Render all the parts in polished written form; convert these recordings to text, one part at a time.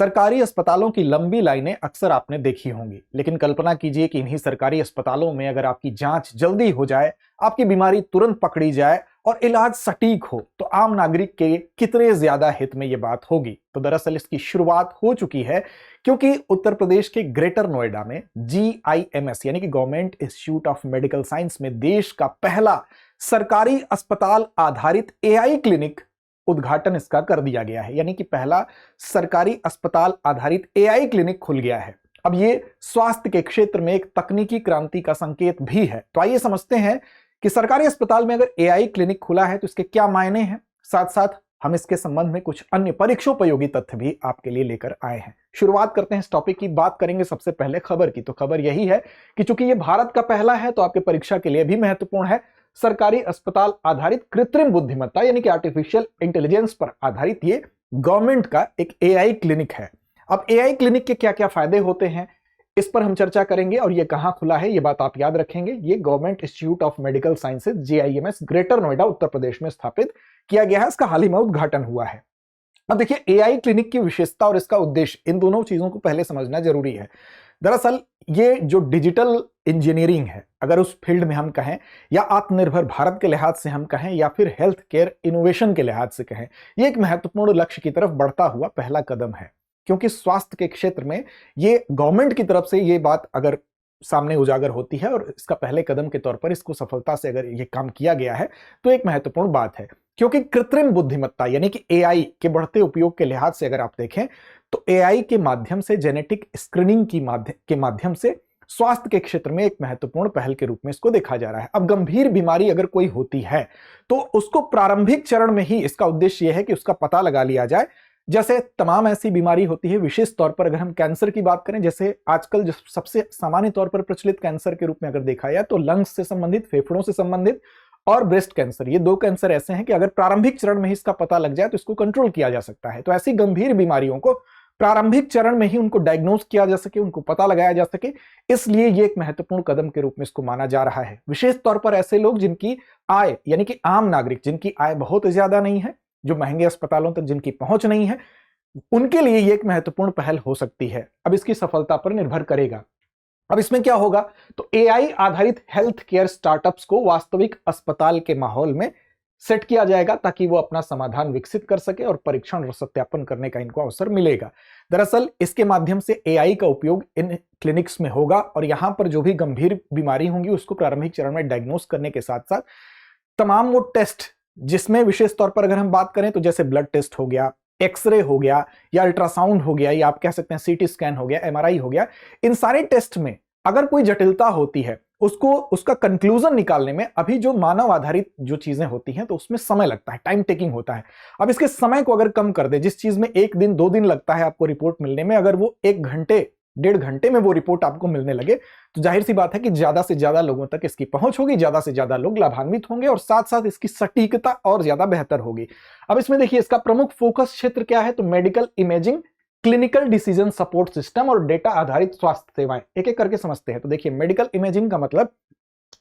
सरकारी अस्पतालों की लंबी लाइनें अक्सर आपने देखी होंगी, लेकिन कल्पना कीजिए कि इन्हीं सरकारी अस्पतालों में अगर आपकी जांच जल्दी हो जाए, आपकी बीमारी तुरंत पकड़ी जाए और इलाज सटीक हो, तो आम नागरिक के कितने ज्यादा हित में यह बात होगी। तो दरअसल इसकी शुरुआत हो चुकी है, क्योंकि उत्तर प्रदेश के ग्रेटर नोएडा में GIMS यानी कि government institute of medical science में देश का पहला सरकारी अस्पताल आधारित AI क्लिनिक उद्घाटन इसका कर दिया गया है। यानी कि पहला सरकारी अस्पताल आधारित AI क्लिनिक खुल गया है। अब ये स्वास्थ्य के क्षेत्र में एक तकनीकी क्रांति का संकेत भी है। तो आइए समझते हैं कि सरकारी अस्पताल में अगर AI क्लिनिक खुला है तो इसके क्या मायने हैं। साथ साथ हम इसके संबंध में कुछ अन्य परीक्षोपयोगी तथ्य भी आपके लिए लेकर आए हैं। शुरुआत करते हैं इस टॉपिक की। बात करेंगे सबसे पहले खबर की। तो खबर यही है कि चूंकि ये भारत का पहला है तो आपके परीक्षा के लिए भी महत्वपूर्ण है। सरकारी अस्पताल आधारित कृत्रिम बुद्धिमत्ता यानी कि आर्टिफिशियल इंटेलिजेंस पर आधारित ये गवर्नमेंट का एक AI क्लिनिक है। अब AI क्लिनिक के क्या क्या फायदे होते हैं इस पर हम चर्चा करेंगे, और ये कहां खुला है ये बात आप याद रखेंगे। ये government institute of medical sciences GIMS Greater Noida Uttar Pradesh में स्थापित किया गया है। इसका हाल ही में उद्घाटन हुआ है। अब देखिए, AI क्लिनिक की विशेषता और इसका उद्देश्य, इन दोनों चीजों को पहले समझना जरूरी है। दरअसल ये जो डिजिटल इंजीनियरिंग है, अगर उस फील्ड में हम कहें, या आत्मनिर्भर भारत के लिहाज से हम कहें, या फिर हेल्थ केयर इनोवेशन के लिहाज से कहें, ये एक महत्वपूर्ण लक्ष्य की तरफ बढ़ता हुआ पहला कदम है। क्योंकि स्वास्थ्य के क्षेत्र में ये गवर्नमेंट की तरफ से ये बात अगर सामने उजागर होती है और इसका पहले कदम के तौर पर इसको सफलता से अगर ये काम किया गया है तो एक महत्वपूर्ण बात है। क्योंकि कृत्रिम बुद्धिमत्ता यानी कि AI के बढ़ते उपयोग के लिहाज से अगर आप देखें तो AI के माध्यम से जेनेटिक स्क्रीनिंग के माध्यम से स्वास्थ्य के क्षेत्र में एक महत्वपूर्ण पहल के रूप में इसको देखा जा रहा है। अब गंभीर बीमारी अगर कोई होती है तो उसको प्रारंभिक चरण में ही इसका उद्देश्य यह है कि उसका पता लगा लिया जाए। जैसे तमाम ऐसी बीमारी होती है, विशेष तौर पर अगर हम कैंसर की बात करें, जैसे आजकल जो सबसे सामान्य तौर पर प्रचलित कैंसर के रूप में अगर देखा जाए तो लंग्स से संबंधित, फेफड़ों से संबंधित और ब्रेस्ट कैंसर, ये दो कैंसर ऐसे हैं कि अगर प्रारंभिक चरण में ही इसका पता लग जाए तो इसको कंट्रोल किया जा सकता है। तो ऐसी गंभीर बीमारियों को प्रारंभिक चरण में ही उनको डायग्नोज किया जा सके, उनको पता लगाया जा सके, इसलिए ये एक महत्वपूर्ण कदम के रूप में इसको माना जा रहा है। विशेष तौर पर ऐसे लोग जिनकी आय यानी कि आम नागरिक जिनकी आय बहुत ज्यादा नहीं है, जो महंगे अस्पतालों तक जिनकी पहुंच नहीं है, उनके लिए ये एक महत्वपूर्ण पहल हो सकती है। अब इसकी सफलता पर निर्भर करेगा। अब इसमें क्या होगा, तो AI आधारित हेल्थ केयर स्टार्टअप्स को वास्तविक अस्पताल के माहौल में सेट किया जाएगा ताकि वो अपना समाधान विकसित कर सके और परीक्षण और सत्यापन करने का इनको अवसर मिलेगा। दरअसल इसके माध्यम से AI का उपयोग इन क्लिनिक्स में होगा और यहां पर जो भी गंभीर बीमारी होंगी उसको प्रारंभिक चरण में डायग्नोस करने के साथ साथ तमाम वो टेस्ट, जिसमें विशेष तौर पर अगर हम बात करें तो जैसे ब्लड टेस्ट हो गया, एक्सरे हो गया, या अल्ट्रासाउंड हो गया, या आप कह सकते हैं CT स्कैन हो गया, MRI हो गया, इन सारे टेस्ट में अगर कोई जटिलता होती है उसको उसका कंक्लूजन निकालने में अभी जो मानव आधारित जो चीजें होती हैं तो उसमें समय लगता है, टाइम टेकिंग होता है। अब इसके समय को अगर कम कर दे, जिस चीज में 1 दिन 2 दिन लगता है आपको रिपोर्ट मिलने में, अगर वो 1 घंटे 1.5 घंटे में वो रिपोर्ट आपको मिलने लगे तो जाहिर सी बात है कि ज्यादा से ज्यादा लोगों तक इसकी पहुंच होगी, ज्यादा से ज्यादा लोग लाभान्वित होंगे और साथ साथ इसकी सटीकता और ज्यादा बेहतर होगी। अब इसमें देखिए इसका प्रमुख फोकस क्षेत्र क्या है, तो medical imaging, clinical decision support system और डेटा आधारित स्वास्थ्य सेवाएं। एक एक करके समझते हैं। तो देखिए, मेडिकल इमेजिंग का मतलब,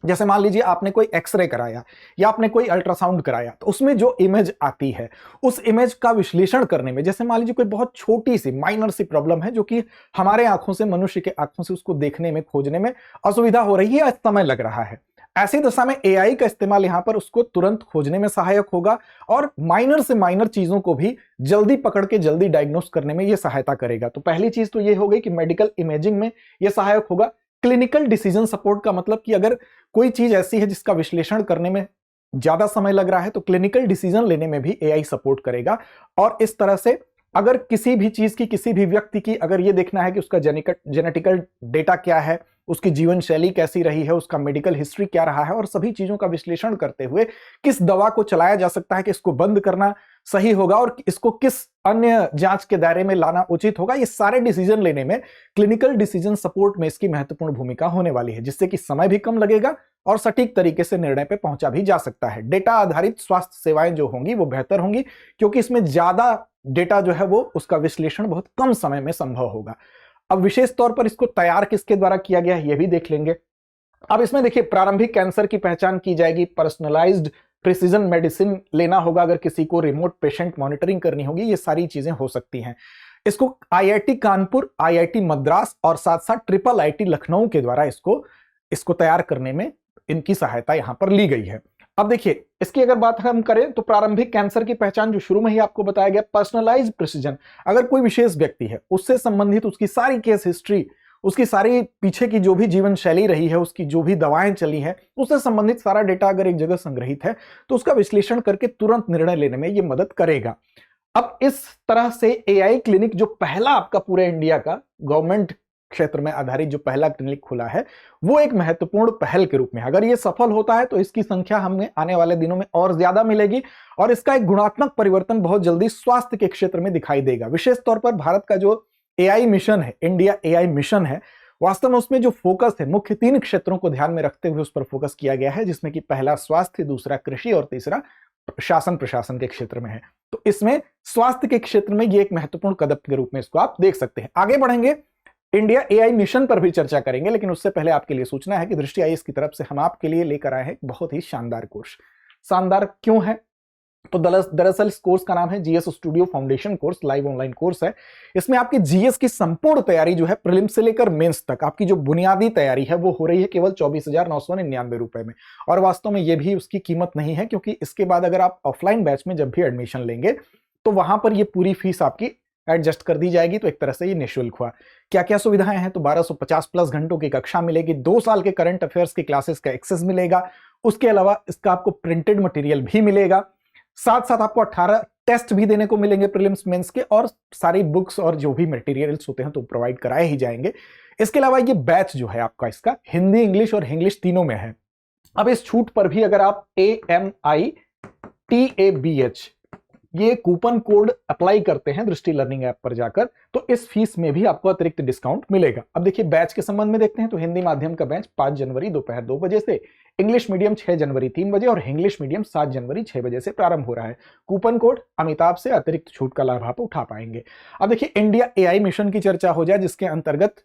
जैसे मान लीजिए आपने कोई एक्सरे कराया या आपने कोई अल्ट्रासाउंड कराया, तो उसमें जो इमेज आती है उस इमेज का विश्लेषण करने में, जैसे मान लीजिए कोई बहुत छोटी सी माइनर सी प्रॉब्लम है जो कि हमारे आंखों से, मनुष्य के आंखों से उसको देखने में, खोजने में असुविधा हो रही है, समय लग रहा है, ऐसी दशा में AI का इस्तेमाल यहां पर उसको तुरंत खोजने में सहायक होगा और माइनर से माइनर चीजों को भी जल्दी पकड़ के जल्दी डायग्नोस करने में यह सहायता करेगा। तो पहली चीज तो यह हो गई कि मेडिकल इमेजिंग में यह सहायक होगा। क्लिनिकल डिसीजन सपोर्ट का मतलब कि अगर कोई चीज ऐसी है जिसका विश्लेषण करने में ज्यादा समय लग रहा है तो क्लिनिकल डिसीजन लेने में भी AI सपोर्ट करेगा। और इस तरह से अगर किसी भी चीज की, किसी भी व्यक्ति की अगर ये देखना है कि उसका जेनेटिकल डेटा क्या है, उसकी जीवन शैली कैसी रही है, उसका मेडिकल हिस्ट्री क्या रहा है, और सभी चीजों का विश्लेषण करते हुए किस दवा को चलाया जा सकता है कि इसको बंद करना सही होगा और इसको किस अन्य जांच के दायरे में लाना उचित होगा, ये सारे डिसीजन लेने में क्लिनिकल डिसीजन सपोर्ट में इसकी महत्वपूर्ण भूमिका होने वाली है, जिससे कि समय भी कम लगेगा और सटीक तरीके से निर्णय पे पहुंचा भी जा सकता है। डेटा आधारित स्वास्थ्य सेवाएं जो होंगी वो बेहतर होंगी, क्योंकि इसमें ज्यादा डेटा जो है वो उसका विश्लेषण बहुत कम समय में संभव होगा। अब विशेष तौर पर इसको तैयार किसके द्वारा किया गया है ये भी देख लेंगे। अब इसमें देखिए, प्रारंभिक कैंसर की पहचान की जाएगी, पर्सनलाइज्ड प्रिसीजन मेडिसिन लेना होगा, अगर किसी को रिमोट पेशेंट मॉनिटरिंग करनी होगी, ये सारी चीजें हो सकती हैं। इसको आईआईटी कानपुर, आईआईटी मद्रास और साथ साथ ट्रिपल आईटी लखनऊ के द्वारा इसको तैयार करने में इनकी सहायता यहां पर ली गई है। अब देखिए, इसकी अगर बात हम करें तो प्रारंभिक कैंसर की पहचान जो शुरू में ही आपको बताया गया, पर्सनलाइज्ड प्रिसीजन, अगर कोई विशेष व्यक्ति है उससे संबंधित उसकी सारी केस हिस्ट्री, उसकी सारी पीछे की जो भी जीवन शैली रही है, उसकी जो भी दवाएं चली हैं, उससे संबंधित सारा डेटा अगर एक जगह संग्रहित है तो उसका विश्लेषण करके तुरंत निर्णय लेने में यह मदद करेगा। अब इस तरह से एआई क्लिनिक जो पहला आपका पूरे इंडिया का गवर्नमेंट क्षेत्र में आधारित जो पहला क्लिनिक खुला है, वो एक महत्वपूर्ण पहल के रूप में, अगर ये सफल होता है तो इसकी संख्या हमें आने वाले दिनों में और ज्यादा मिलेगी और इसका एक गुणात्मक परिवर्तन बहुत जल्दी स्वास्थ्य के क्षेत्र में दिखाई देगा। विशेष तौर पर भारत का जो एआई मिशन है, इंडिया एआई मिशन है, वास्तव में उसमें जो फोकस है मुख्य 3 क्षेत्रों को ध्यान में रखते हुए उस पर फोकस किया गया है, जिसमें कि पहला स्वास्थ्य, दूसरा कृषि और तीसरा शासन प्रशासन के क्षेत्र में है। तो इसमें स्वास्थ्य के क्षेत्र में ये एक महत्वपूर्ण कदम के रूप में इसको आप देख सकते हैं। आगे बढ़ेंगे, इंडिया एआई मिशन पर भी चर्चा करेंगे, लेकिन उससे पहले आपके लिए सूचना है कि दृष्टि आईएएस की तरफ से हम आपके लिए लेकर आए हैं बहुत ही शानदार कोर्स। शानदार क्यों है? तो दरअसल इस कोर्स का नाम है GS studio foundation course, live online course है। इसमें आपकी जीएस की संपूर्ण तैयारी जो है प्रीलिम्स से लेकर मेंस तक, आपकी जो बुनियादी तैयारी है वो हो रही है केवल 24,999 रुपए में। और वास्तव में ये भी उसकी कीमत नहीं है, क्योंकि इसके बाद अगर आप ऑफलाइन बैच में जब भी एडमिशन लेंगे तो वहां पर ये पूरी फीस आपकी एडजस्ट कर दी जाएगी। तो एक तरह से ये निःशुल्क हुआ। क्या क्या सुविधाएं हैं? तो 1250 प्लस घंटों की कक्षा मिलेगी, 2 साल के करंट अफेयर्स की क्लासेस का एक्सेस मिलेगा, उसके अलावा इसका आपको प्रिंटेड मटेरियल भी मिलेगा, साथ साथ आपको 18 टेस्ट भी देने को मिलेंगे प्रीलिम्स मेंस के, और सारी बुक्स और जो भी मटेरियल्स होते हैं तो प्रोवाइड कराए ही जाएंगे। इसके अलावा ये बैच जो है आपका, इसका हिंदी, इंग्लिश और इंग्लिश तीनों में है। अब इस छूट पर भी अगर आप AMITABH ये कूपन कोड अप्लाई करते हैं दृष्टि लर्निंग ऐप पर जाकर, तो इस फीस में भी आपको अतिरिक्त डिस्काउंट मिलेगा। अब देखिए, बैच के संबंध में देखते हैं तो हिंदी माध्यम का बैच 5 जनवरी दोपहर 2 बजे से, इंग्लिश मीडियम 6 जनवरी 3 बजे और इंग्लिश मीडियम 7 जनवरी 6 बजे से प्रारंभ हो रहा है। कूपन कोड अमिताभ से अतिरिक्त छूट का लाभ आप उठा पाएंगे। अब देखिए, इंडिया एआई मिशन की चर्चा हो जाए, जिसके अंतर्गत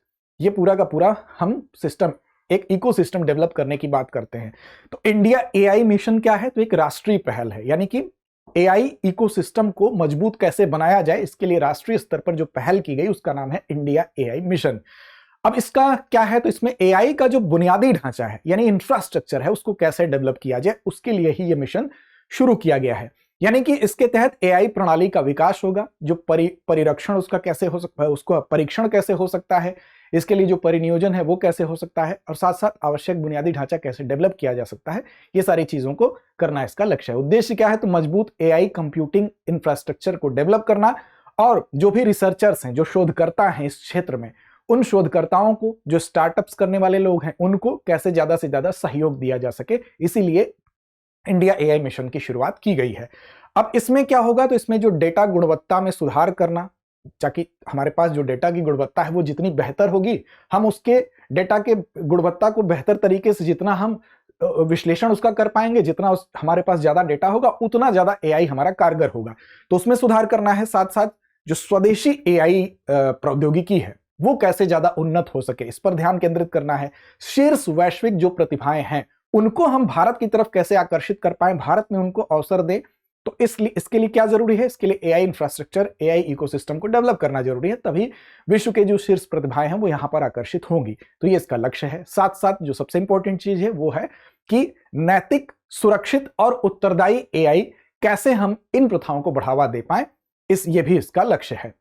ये पूरा का पूरा हम सिस्टम, एक इकोसिस्टम डेवलप करने की बात करते हैं। तो इंडिया एआई मिशन क्या है? तो एक राष्ट्रीय पहल है, यानी कि एआई इकोसिस्टम को मजबूत कैसे बनाया जाए, इसके लिए राष्ट्रीय स्तर पर जो पहल की गई उसका नाम है इंडिया एआई मिशन। अब इसका क्या है? तो इसमें एआई का जो बुनियादी ढांचा है, यानी इंफ्रास्ट्रक्चर है, उसको कैसे डेवलप किया जाए, उसके लिए ही यह मिशन शुरू किया गया है। यानी कि इसके तहत एआई प्रणाली का विकास होगा, जो परिरक्षण उसका कैसे हो सकता है, उसको परीक्षण कैसे हो सकता है, इसके लिए जो परिनियोजन है वो कैसे हो सकता है, और साथ साथ आवश्यक बुनियादी ढांचा कैसे डेवलप किया जा सकता है, ये सारी चीजों को करना इसका लक्ष्य है। उद्देश्य क्या है? तो मजबूत एआई कंप्यूटिंग इंफ्रास्ट्रक्चर को डेवलप करना, और जो भी रिसर्चर्स हैं, जो शोधकर्ता हैं इस क्षेत्र में, उन शोधकर्ताओं को, जो स्टार्टअप्स करने वाले लोग हैं, उनको कैसे ज्यादा से ज्यादा सहयोग दिया जा सके, इसीलिए इंडिया एआई मिशन की शुरुआत की गई है। अब इसमें क्या होगा? तो इसमें जो डेटा गुणवत्ता में सुधार करना, ताकि हमारे पास जो डेटा की गुणवत्ता है वो जितनी बेहतर होगी, हम उसके डेटा के गुणवत्ता को बेहतर तरीके से जितना हम विश्लेषण उसका कर पाएंगे, जितना हमारे पास ज्यादा डेटा होगा उतना ज्यादा एआई हमारा कारगर होगा। तो उसमें सुधार करना है। साथ साथ जो स्वदेशी एआई प्रौद्योगिकी है वो कैसे ज्यादा उन्नत हो सके, इस पर ध्यान केंद्रित करना है। शीर्ष वैश्विक जो प्रतिभाएं हैं उनको हम भारत की तरफ कैसे आकर्षित कर पाए, भारत में उनको अवसर दें। तो इसलिए इसके लिए क्या जरूरी है? इसके लिए एआई इंफ्रास्ट्रक्चर, एआई इकोसिस्टम को डेवलप करना जरूरी है, तभी विश्व के जो शीर्ष प्रतिभाएं हैं वो यहां पर आकर्षित होंगी। तो ये इसका लक्ष्य है। साथ साथ जो सबसे इंपॉर्टेंट चीज है वो है कि नैतिक, सुरक्षित और उत्तरदायी एआई कैसे हम इन प्रथाओं को बढ़ावा दे पाए, ये भी इसका लक्ष्य है।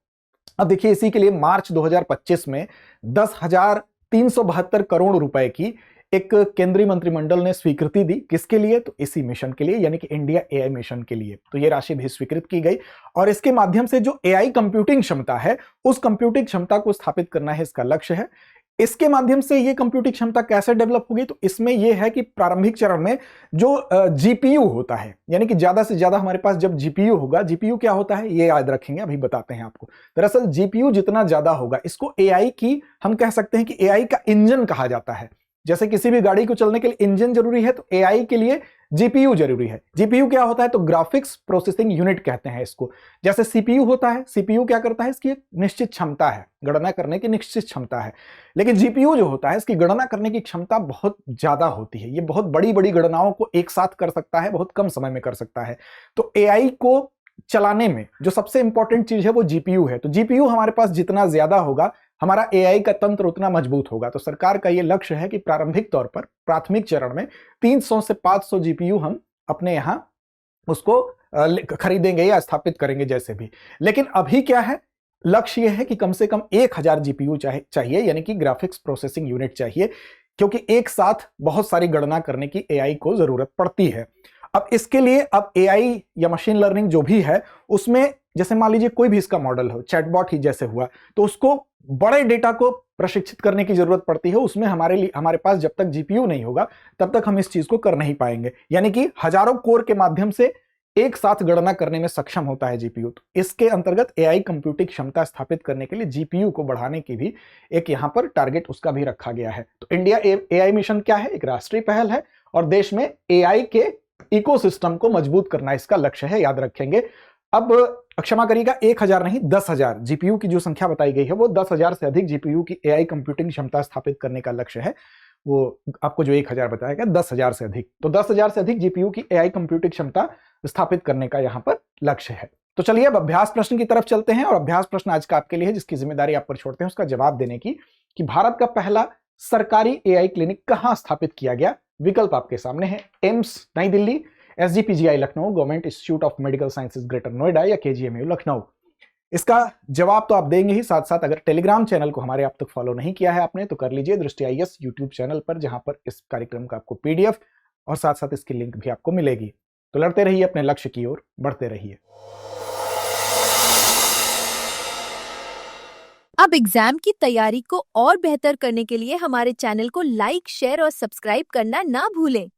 अब देखिए, इसी के लिए मार्च 2025 में 10,372 करोड़ रुपए की एक केंद्रीय मंत्रिमंडल ने स्वीकृति दी। किसके लिए? तो इसी मिशन के लिए, यानी कि इंडिया एआई मिशन के लिए। तो ये राशि भी स्वीकृत की गई, और इसके माध्यम से जो एआई कंप्यूटिंग क्षमता है, उस कंप्यूटिंग क्षमता को स्थापित करना है, इसका लक्ष्य है। इसके माध्यम से ये कंप्यूटिंग क्षमता कैसे डेवलप होगी? तो इसमें यह है कि प्रारंभिक चरण में जो जीपीयू होता है, यानी कि ज्यादा से ज्यादा हमारे पास जब जीपीयू होगा, जीपीयू क्या होता है ये याद रखेंगे, अभी बताते हैं आपको। दरअसल जीपीयू जितना ज्यादा होगा, इसको एआई की, हम कह सकते हैं कि एआई का इंजन कहा जाता है। जैसे किसी भी गाड़ी को चलने के लिए इंजन जरूरी है, तो एआई के लिए जीपीयू जरूरी है। जीपीयू क्या होता है? तो ग्राफिक्स प्रोसेसिंग यूनिट कहते हैं इसको। जैसे सीपीयू होता है, सीपीयू क्या करता है? इसकी एक निश्चित क्षमता है, गणना करने की निश्चित क्षमता है। लेकिन जीपीयू जो होता है, इसकी गणना करने की क्षमता बहुत ज्यादा होती है। ये बहुत बड़ी बड़ी गणनाओं को एक साथ कर सकता है, बहुत कम समय में कर सकता है। तो एआई को चलाने में जो सबसे इंपॉर्टेंट चीज है वो जीपीयू है। तो जीपीयू हमारे पास जितना ज्यादा होगा, हमारा एआई का तंत्र उतना मजबूत होगा। तो सरकार का ये लक्ष्य है कि प्रारंभिक तौर पर प्राथमिक चरण में 300 से 500 जीपीयू हम अपने यहां उसको खरीदेंगे या स्थापित करेंगे जैसे भी। लेकिन अभी क्या है, लक्ष्य यह है कि कम से कम 1000 जीपीयू चाहिए, यानी कि ग्राफिक्स प्रोसेसिंग यूनिट चाहिए, क्योंकि एक साथ बहुत सारी गणना करने की एआई को जरूरत पड़ती है। अब इसके लिए अब एआई या मशीन लर्निंग जो भी है उसमें, जैसे मान लीजिए कोई भी इसका मॉडल हो, चैटबॉट ही जैसे हुआ, तो उसको बड़े डेटा को प्रशिक्षित करने की जरूरत पड़ती है। उसमें हमारे पास जब तक जीपीयू नहीं होगा तब तक हम इस चीज को कर नहीं पाएंगे। यानी कि हजारों कोर के माध्यम से एक साथ गणना करने में सक्षम होता है जीपीयू। तो इसके अंतर्गत एआई कंप्यूटिंग क्षमता स्थापित करने के लिए जीपीयू को बढ़ाने की भी एक यहां पर टारगेट उसका भी रखा गया है। तो इंडिया एआई मिशन क्या है, एक राष्ट्रीय पहल है और देश में एआई के इकोसिस्टम को मजबूत करना इसका लक्ष्य है, याद रखेंगे। अब क्षमा करिएगा, 1000 नहीं 10,000 जीपीयू की जो संख्या बताई गई है वो 10,000 से अधिक जीपीयू की एआई कंप्यूटिंग क्षमता स्थापित करने का लक्ष्य है। वो आपको जो 1000 बताया गया 10,000 से अधिक, तो 10,000 से अधिक जीपीयू की एआई कंप्यूटिंग क्षमता स्थापित करने का यहां पर लक्ष्य है। तो चलिए अब अभ्यास प्रश्न की तरफ चलते हैं। और अभ्यास प्रश्न आज का आपके लिए है, जिसकी जिम्मेदारी आप पर छोड़ते हैं उसका जवाब देने की, कि भारत का पहला सरकारी एआई क्लिनिक कहां स्थापित किया गया। विकल्प आपके सामने है, एम्स नई Delhi, SGPGI Lucknow, government institute of medical sciences greater Noida या केजीएमयू लखनऊ। इसका जवाब तो आप देंगे ही, साथ साथ अगर टेलीग्राम चैनल को हमारे अब तक फॉलो नहीं किया है आपने तो कर लीजिए, दृष्टि आईएएस यूट्यूब चैनल पर, जहां पर इस कार्यक्रम का आपको पीडीएफ और साथ साथ इसकी लिंक भी आपको मिलेगी। तो लड़ते रहिए, अपने लक्ष्य की ओर बढ़ते रहिए। अब एग्जाम की तैयारी को और बेहतर करने के लिए हमारे चैनल को लाइक, शेयर और सब्सक्राइब करना ना भूलें।